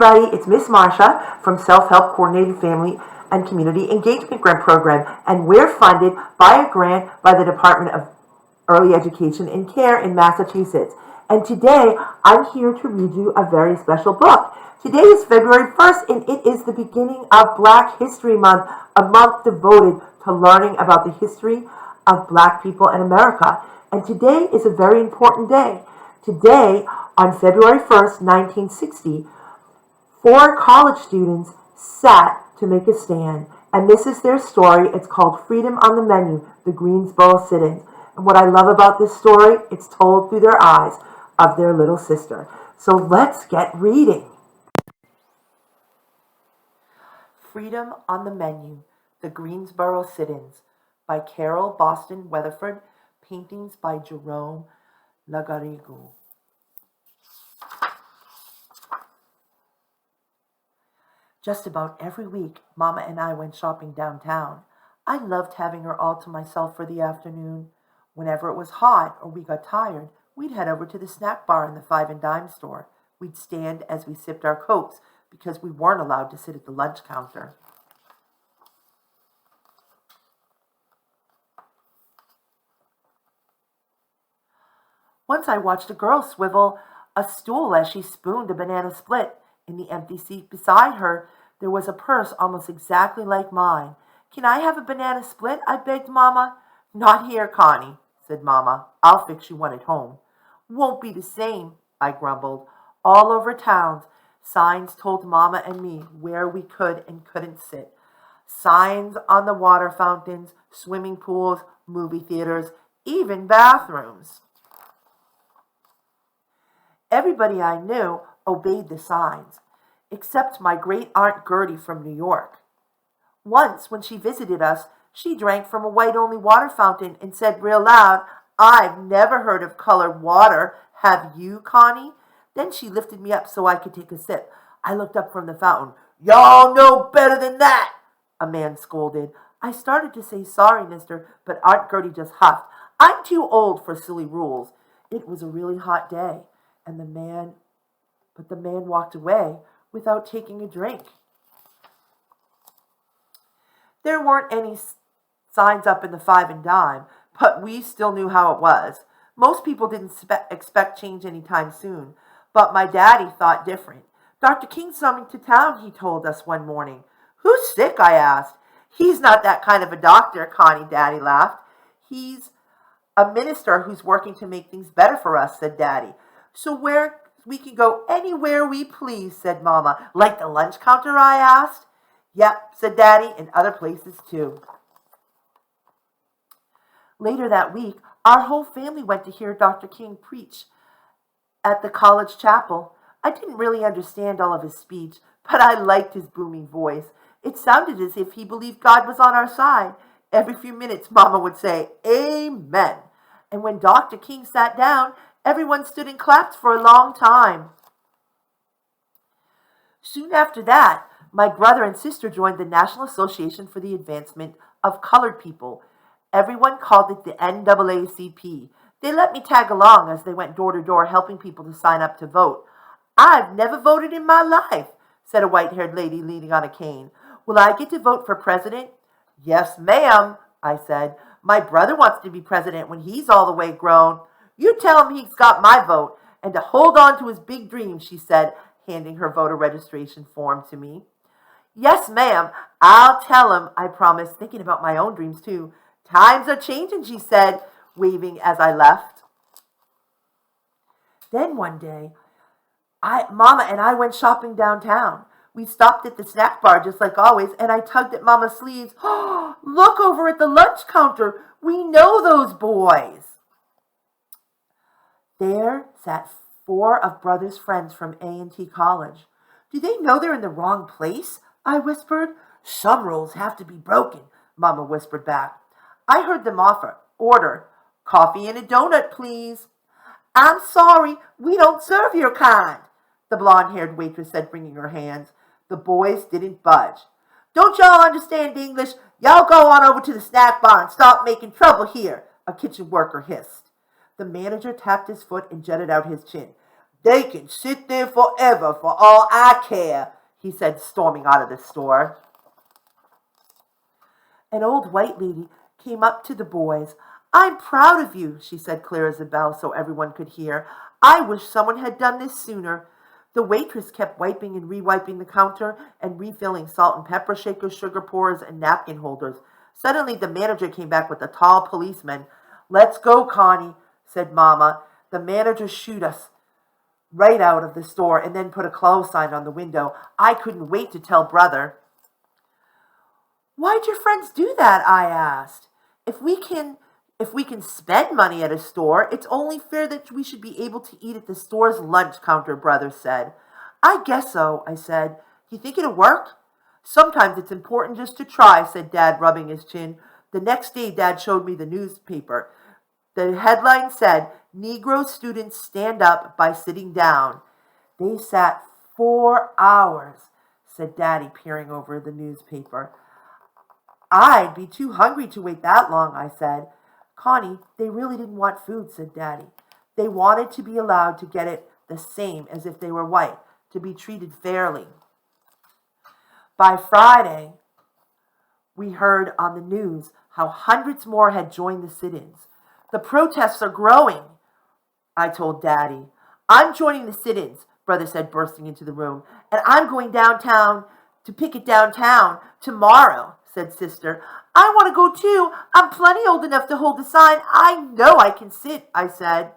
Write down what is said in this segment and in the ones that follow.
everybody, it's Miss Marsha from Self-Help Coordinated Family and Community Engagement Grant Program, and we're funded by a grant by the Department of Early Education and Care in Massachusetts. And today, I'm here to read you a very special book. Today is February 1st, and it is the beginning of Black History Month, a month devoted to learning about the history of Black people in America. And today is a very important day. Today, on February 1st, 1960, 4 college students sat to make a stand. And this is their story. It's called Freedom on the Menu, the Greensboro Sit-ins. And what I love about this story, it's told through their eyes of their little sister. So let's get reading. Freedom on the Menu, the Greensboro Sit-ins by Carol Boston Weatherford, paintings by Jerome Lagarigu. Just about every week, Mama and I went shopping downtown. I loved having her all to myself for the afternoon. Whenever it was hot or we got tired, we'd head over to the snack bar in the Five and Dime store. We'd stand as we sipped our Cokes because we weren't allowed to sit at the lunch counter. Once I watched a girl swivel a stool as she spooned a banana split. In the empty seat beside her, there was a purse almost exactly like mine. "Can I have a banana split?" I begged Mama. "Not here, Connie," said Mama. "I'll fix you one at home." "Won't be the same," I grumbled. All over town, signs told Mama and me where we could and couldn't sit. Signs on the water fountains, swimming pools, movie theaters, even bathrooms. Everybody I knew obeyed the signs, except my great-aunt Gertie from New York. Once, when she visited us, she drank from a white-only water fountain and said real loud, "I've never heard of colored water. Have you, Connie?" Then she lifted me up so I could take a sip. I looked up from the fountain. "Y'all know better than that," a man scolded. I started to say sorry, mister, but Aunt Gertie just huffed. "I'm too old for silly rules." It was a really hot day, and the man walked away without taking a drink. There weren't any signs up in the Five and Dime, but we still knew how it was. Most people didn't expect change anytime soon, but my daddy thought different. "Dr. King's coming to town," he told us one morning. "Who's sick?" I asked. "He's not that kind of a doctor," Connie Daddy laughed. "He's a minister who's working to make things better for us," said Daddy. "So we can go anywhere we please," said Mama. "Like the lunch counter?" I asked. "Yep," said Daddy, "and other places too." Later that week, our whole family went to hear Dr. King preach at the college chapel. I didn't really understand all of his speech, but I liked his booming voice. It sounded as if he believed God was on our side. Every few minutes, Mama would say, "Amen." And when Dr. King sat down, everyone stood and clapped for a long time. Soon after that, my brother and sister joined the National Association for the Advancement of Colored People. Everyone called it the NAACP. They let me tag along as they went door to door helping people to sign up to vote. "I've never voted in my life," said a white-haired lady leaning on a cane. "Will I get to vote for president?" "Yes, ma'am," I said. "My brother wants to be president when he's all the way grown." "You tell him he's got my vote and to hold on to his big dreams," she said, handing her voter registration form to me. "Yes, ma'am, I'll tell him," I promised, thinking about my own dreams too. "Times are changing," she said, waving as I left. Then one day, Mama and I went shopping downtown. We stopped at the snack bar just like always, and I tugged at Mama's sleeves. "Oh, look over at the lunch counter. We know those boys." There sat 4 of Brother's friends from A&T College. "Do they know they're in the wrong place?" I whispered. "Some rules have to be broken," Mama whispered back. I heard them order, "Coffee and a donut, please." "I'm sorry, we don't serve your kind," the blonde-haired waitress said, wringing her hands. The boys didn't budge. "Don't y'all understand English? Y'all go on over to the snack bar and stop making trouble here," a kitchen worker hissed. The manager tapped his foot and jutted out his chin. They can sit there forever for all I care, he said, storming out of the store. An old white lady came up to the boys. I'm proud of you, she said, clear as a bell so everyone could hear. I wish someone had done this sooner. The waitress kept wiping and re-wiping the counter and refilling salt and pepper shakers, sugar pourers, and napkin holders. Suddenly the manager came back with a tall policeman. Let's go, Connie, said Mama. The manager shooed us right out of the store and then put a close sign on the window. I couldn't wait to tell Brother. Why'd your friends do that? I asked. If we can spend money at a store, it's only fair that we should be able to eat at the store's lunch counter, Brother said. I guess so, I said. You think it'll work? Sometimes it's important just to try, said Dad, rubbing his chin. The next day, Dad showed me the newspaper. The headline said, Negro students stand up by sitting down. They sat 4 hours, said Daddy, peering over the newspaper. I'd be too hungry to wait that long, I said. Connie, they really didn't want food, said Daddy. They wanted to be allowed to get it the same as if they were white, to be treated fairly. By Friday, we heard on the news how hundreds more had joined the sit-ins. The protests are growing, I told Daddy. I'm joining the sit-ins, Brother said, bursting into the room. And I'm going downtown to picket downtown tomorrow, said Sister. I want to go too. I'm plenty old enough to hold the sign. I know I can sit, I said.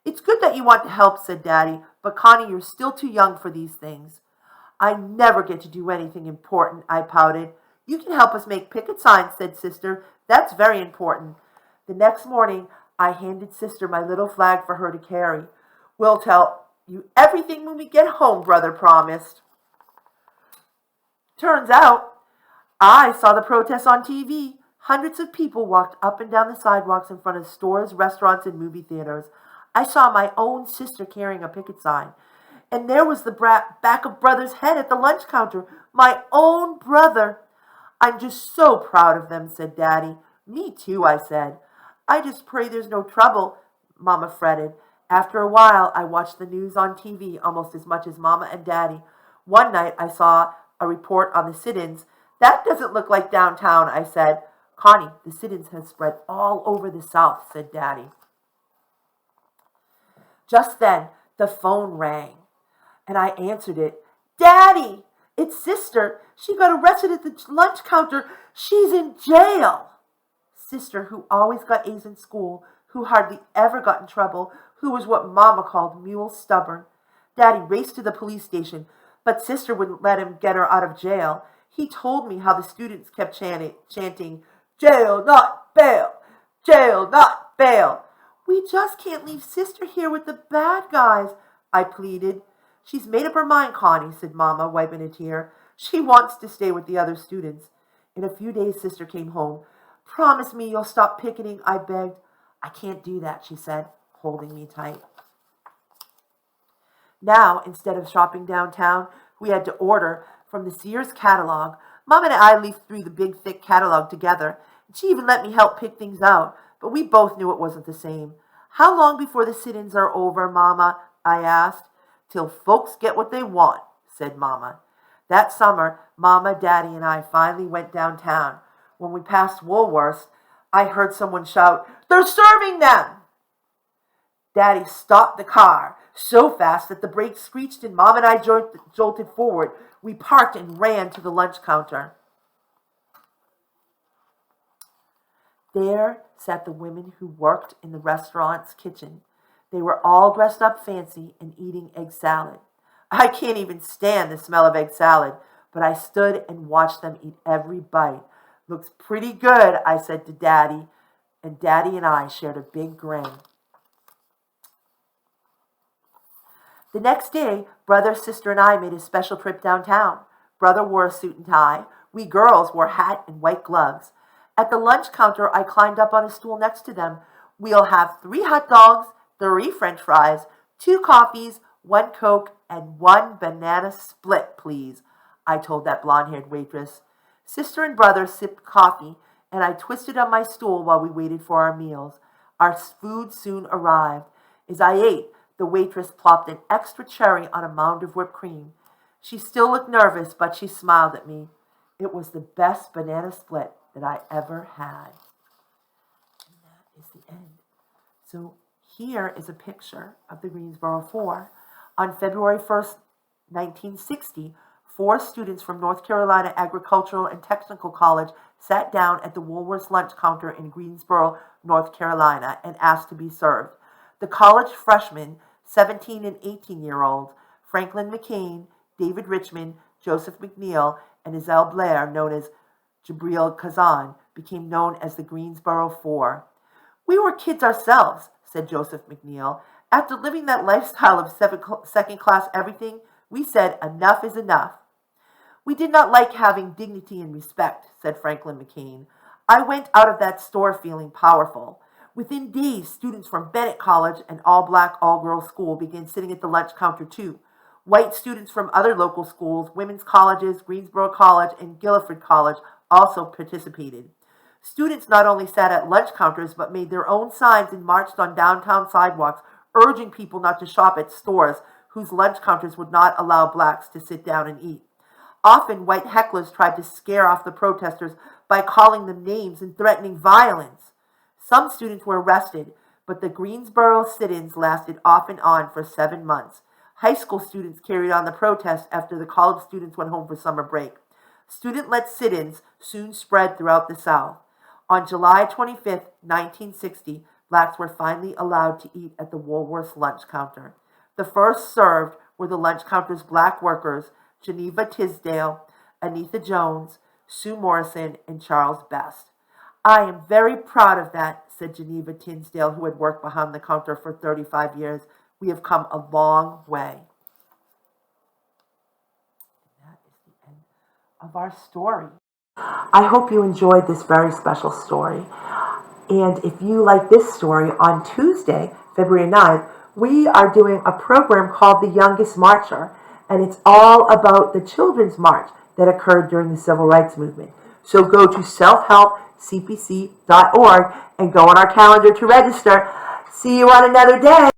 It's good that you want to help, said Daddy, but Connie, you're still too young for these things. I never get to do anything important, I pouted. You can help us make picket signs, said Sister. That's very important. The next morning, I handed Sister my little flag for her to carry. We'll tell you everything when we get home, Brother promised. Turns out, I saw the protests on TV. Hundreds of people walked up and down the sidewalks in front of stores, restaurants, and movie theaters. I saw my own sister carrying a picket sign. And there was the back of Brother's head at the lunch counter. My own brother. I'm just so proud of them, said Daddy. Me too, I said. I just pray there's no trouble, Mama fretted. After a while, I watched the news on TV almost as much as Mama and Daddy. One night, I saw a report on the sit-ins. That doesn't look like downtown, I said. Connie, the sit-ins have spread all over the South, said Daddy. Just then, the phone rang, and I answered it. Daddy, it's Sister. She got arrested at the lunch counter. She's in jail. Sister, who always got A's in school, who hardly ever got in trouble, who was what Mama called mule stubborn. Daddy raced to the police station, but Sister wouldn't let him get her out of jail. He told me how the students kept chanting, jail, not bail, jail, not bail. We just can't leave Sister here with the bad guys, I pleaded. She's made up her mind, Connie, said Mama, wiping a tear. She wants to stay with the other students. In a few days, Sister came home. Promise me you'll stop picketing, I begged. I can't do that, she said, holding me tight. Now, instead of shopping downtown, we had to order from the Sears catalog. Mom and I leafed through the big, thick catalog together. She even let me help pick things out, but we both knew it wasn't the same. How long before the sit-ins are over, Mama? I asked. Till folks get what they want, said Mama. That summer, Mama, Daddy, and I finally went downtown. When we passed Woolworth's, I heard someone shout, They're serving them! Daddy stopped the car so fast that the brakes screeched and Mom and I jolted forward. We parked and ran to the lunch counter. There sat the women who worked in the restaurant's kitchen. They were all dressed up fancy and eating egg salad. I can't even stand the smell of egg salad, but I stood and watched them eat every bite. Looks pretty good, I said to Daddy, and Daddy and I shared a big grin. The next day, Brother, Sister, and I made a special trip downtown. Brother wore a suit and tie. We girls wore hat and white gloves. At the lunch counter, I climbed up on a stool next to them. We'll have 3 hot dogs, 3 French fries, 2 coffees, 1 Coke, and 1 banana split, please, I told that blonde-haired waitress. Sister and Brother sipped coffee, and I twisted on my stool while we waited for our meals. Our food soon arrived. As I ate, The waitress plopped an extra cherry on a mound of whipped cream. She still looked nervous, but she smiled at me. It was the best banana split that I ever had. And that is the end. So here is a picture of the Greensboro Four. On February 1st, 1960, 4 students from North Carolina Agricultural and Technical College sat down at the Woolworth's lunch counter in Greensboro, North Carolina, and asked to be served. The college freshmen, 17 and 18-year-olds, Franklin McCain, David Richmond, Joseph McNeil, and Iselle Blair, known as Jabril Kazan, became known as the Greensboro Four. "We were kids ourselves," said Joseph McNeil. "After living that lifestyle of second-class everything, we said enough is enough." "We did not like having dignity and respect," said Franklin McCain. "I went out of that store feeling powerful." Within days, students from Bennett College, an all-black, all-girls school, began sitting at the lunch counter too. White students from other local schools, women's colleges, Greensboro College, and Guilford College also participated. Students not only sat at lunch counters, but made their own signs and marched on downtown sidewalks, urging people not to shop at stores whose lunch counters would not allow blacks to sit down and eat. Often, white hecklers tried to scare off the protesters by calling them names and threatening violence. Some students were arrested, but the Greensboro sit-ins lasted off and on for 7 months. High school students carried on the protest after the college students went home for summer break. Student-led sit-ins soon spread throughout the South. On July 25, 1960, blacks were finally allowed to eat at the Woolworth's lunch counter. The first served were the lunch counter's black workers, Geneva Tisdale, Anitha Jones, Sue Morrison, and Charles Best. "I am very proud of that," said Geneva Tisdale, who had worked behind the counter for 35 years. "We have come a long way." And that is the end of our story. I hope you enjoyed this very special story. And if you like this story, on Tuesday, February 9th, we are doing a program called The Youngest Marcher. And it's all about the Children's March that occurred during the Civil Rights Movement. So go to selfhelpcpc.org and go on our calendar to register. See you on another day.